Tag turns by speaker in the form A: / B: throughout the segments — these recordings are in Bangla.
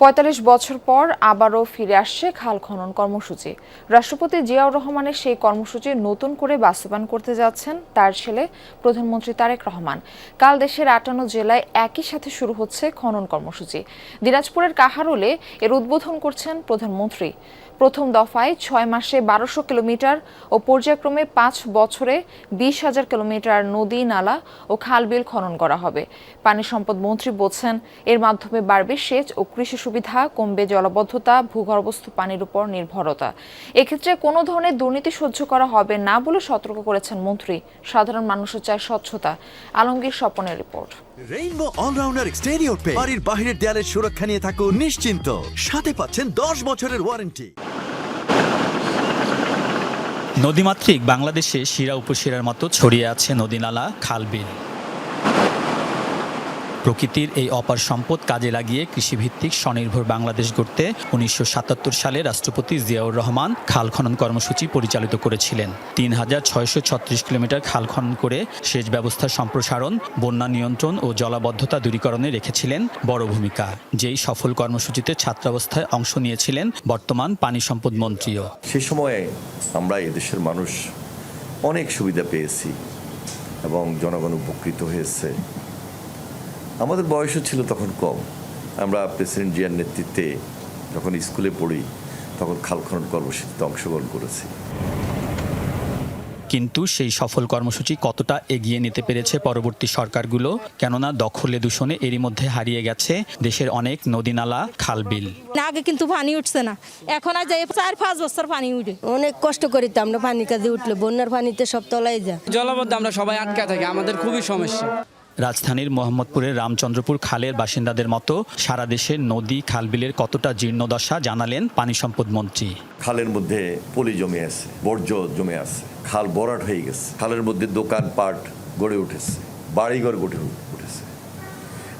A: ৪৫ বছর পর আবারও ফিরে আসছে খাল খনন কর্মসূচি। রাষ্ট্রপতি জিয়াউর রহমানের সেই কর্মসূচি নতুন করে বাস্তবায়ন করতে যাচ্ছেন তার ছেলে প্রধানমন্ত্রী তারেক রহমান। কাল দেশের ৫৮ জেলায় একই সাথে শুরু হচ্ছে খনন কর্মসূচি। দিনাজপুরের কাহারোলে এর উদ্বোধন করছেন প্রধানমন্ত্রী। প্রথম দফায় ৬ মাসে ১২০০ কিলোমিটার ও পর্যায়ক্রমে ৫ বছরে ২০,০০০ কিলোমিটার নদী, নালা ও খাল-বিল খনন করা হবে। পানি সম্পদ মন্ত্রী বলছেন, এর মাধ্যমে বাড়বে সেচ ও কৃষি সুবিধা, কমবে জলাবদ্ধতা, ভূগর্ভস্থ পানির উপর নির্ভরতা। এক্ষেত্রে কোনো ধরনের দুর্নীতি সহ্য করা হবে না বলে সতর্ক করেছেন মন্ত্রী। সাধারণ মানুষও চায় স্বচ্ছতা। আলমগীর স্বপনের report.
B: Rainbow allrounder exterior paint বাড়ির বাহিরের দেয়ালের সুরক্ষা নিয়ে থাকুন নিশ্চিন্ত। সাথে পাচ্ছেন ১০ বছরের ওয়ারেন্টি।
C: নদীমাতৃক বাংলাদেশে শিরা উপশিরার মতো ছড়িয়ে আছে নদী-নালা, খাল-বিল। প্রকৃতির এই অপার সম্পদ কাজে লাগিয়ে কৃষিভিত্তিক স্বনির্ভর বাংলাদেশ গড়তে ১৯৭৭ সালে রাষ্ট্রপতি জিয়াউর রহমান খাল খনন কর্মসূচি পরিচালিত করেছিলেন। ৩,৬৩৬ কিলোমিটার খাল খনন করে সেচ ব্যবস্থার সম্প্রসারণ, বন্যা নিয়ন্ত্রণ ও জলাবদ্ধতা দূরীকরণে রেখেছিলেন বড় ভূমিকা। যেই সফল কর্মসূচিতে ছাত্রাবস্থায় অংশ নিয়েছিলেন বর্তমান পানি সম্পদ মন্ত্রীও।
D: সে সময়ে আমরা এদেশের মানুষ অনেক সুবিধা পেয়েছি এবং জনগণ উপকৃত হয়েছে। আমাদের বয়সও ছিল তখন কম। আমরা প্রেসিডেন্ট জিয়ার নেতৃত্বে যখন স্কুলে পড়ি তখন খাল খনন কর্মসূচিতে অংশগ্রহণ করেছি।
C: কিন্তু সেই সফল কর্মসূচি কতটা এগিয়ে নিতে পেরেছে পরবর্তী সরকারগুলো? কেননা দখলে দূষণে এরই মধ্যে হারিয়ে গেছে দেশের অনেক নদী-নালা, খাল-বিল।
E: আগে কিন্তু পানি উঠছে না, এখন আর ৪-৫ বছর পানি উঠে।
F: অনেক কষ্ট করি তো আমরা পানি কাজে উঠলে, বন্যার পানিতে সব তলায় যায়।
G: জলাবদ্ধ আমরা সবাই আটকা থাকি, আমাদের খুবই সমস্যা।
C: রাজধানীর মোহাম্মদপুরের রামচন্দ্রপুর খালের বাসিন্দাদের মতো সারা দেশের নদী, খালবিলের কতটা জীর্ণদশা জানালেন পানি সম্পদ মন্ত্রী।
D: খালের মধ্যে পলি জমে আছে, বর্জ্য জমে আছে, খাল ভরাট হয়ে গেছে, খালের মধ্যে দোকানপাট গড়ে উঠেছে, বাড়িঘর গড়ে উঠেছে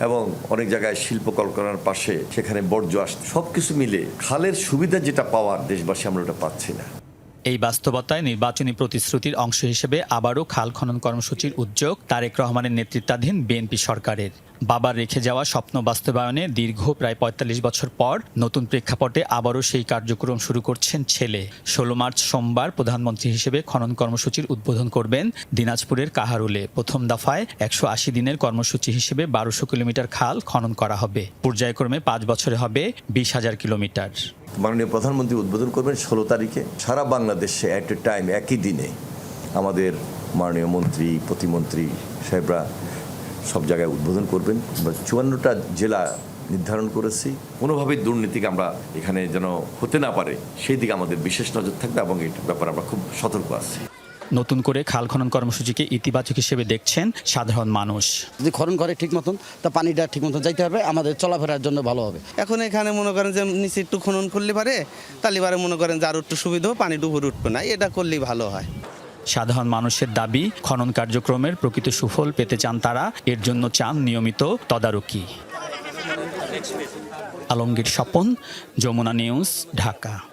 D: এবং অনেক জায়গায় শিল্প কলকারখানার পাশে সেখানে বর্জ্য আসছে। সবকিছু মিলে খালের সুবিধা যেটা পাওয়ার দেশবাসী আমরা ওটা পাচ্ছি না।
C: এই বাস্তবতায় নির্বাচনী প্রতিশ্রুতির অংশ হিসেবে আবারও খাল খনন কর্মসূচির উদ্যোগ তারেক রহমানের নেতৃত্বাধীন বিএনপি সরকারের। বাবার রেখে যাওয়া স্বপ্ন বাস্তবায়নে দীর্ঘ প্রায় ৪৫ বছর পর নতুন প্রেক্ষাপটে আবারও সেই কার্যক্রম শুরু করছেন ছেলে। ১৬ মার্চ সোমবার প্রধানমন্ত্রী হিসেবে খনন কর্মসূচির উদ্বোধন করবেন দিনাজপুরের কাহারোলে। প্রথম দফায় ১৮০ দিনের কর্মসূচি হিসেবে ১২০০ কিলোমিটার খাল খনন করা হবে। পর্যায়ক্রমে ৫ বছরে হবে ২০,০০০ কিলোমিটার।
D: মাননীয় প্রধানমন্ত্রী উদ্বোধন করবেন ১৬ তারিখে। সারা বাংলাদেশে অ্যাট এ টাইম একই দিনে আমাদের মাননীয় মন্ত্রী, প্রতিমন্ত্রী সাহেবরা সব জায়গায় উদ্বোধন করবেন। আমরা ৫৪টা জেলা নির্ধারণ করেছি। কোনোভাবেই দুর্নীতিকে আমরা এখানে যেন হতে না পারে সেই দিকে আমাদের বিশেষ নজর থাকবে এবং এটার ব্যাপারে আমরা খুব সতর্ক আছি।
C: নতুন করে খাল খনন কর্মসূচিকে ইতিবাচক হিসেবে দেখছেন সাধারণ মানুষ।
G: যদি খনন করে ঠিক মতন, তা পানিটা ঠিক মতন যাইতে হবে, আমাদের চলাফেরার জন্য ভালো হবে।
H: এখন এখানে মনে করেন যে নিচে একটু খনন করলে পারে, তাহলে পারে মনে করেন যে আরো একটু সুবিধা, পানিটা উপরে উঠবে না, এটা করলেই ভালো হয়।
C: সাধারণ মানুষের দাবি, খনন কার্যক্রমের প্রকৃত সুফল পেতে চান তারা, এর জন্য চান নিয়মিত তদারকি। আলমগীর স্বপন, যমুনা নিউজ, ঢাকা।